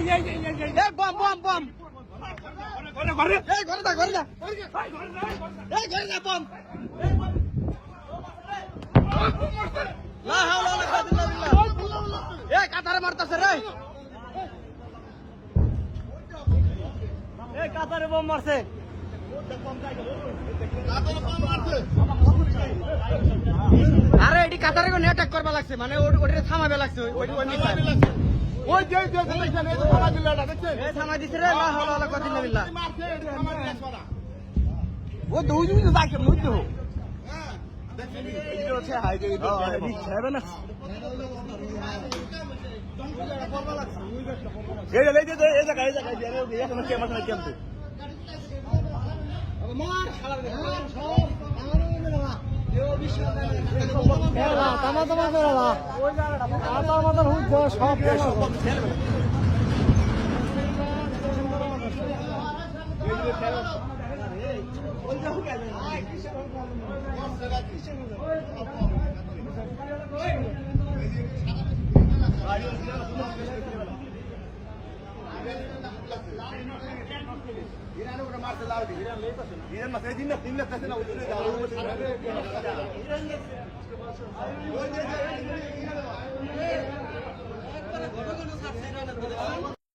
এই bomb bomb bomb ঘরে এই ঘরে দা ঘরে দা এই ঘরে দা বম লা হাওলা ওয়ালা কুওয়াতা ইল্লা বিল্লাহ এই কাতারে মারতাছে রে এই কাতারে বম মারছে আরে এটি কাতারে কোন অ্যাটাক করবা লাগছে মানে ওটা থামাবে লাগছে ওই মিসাইল ওই যে দেখছেন এই থামা দিল এটা দেখছেন এই থামা দিছে রে লা হাওলা ওয়ালা কুওয়াতা ইল্লা বিল্লাহ ও দুই মিনিট যাকে মুই তো হ্যাঁ দেখেন এই যে হচ্ছে হাই যে রিস্ক হবে না এই যে এই জায়গা দিয়ে এখন কে মাছ না কেমতে মার শালা রে সব তামা তামা করে না ওই জায়গাটা আমার মতন হুজ সব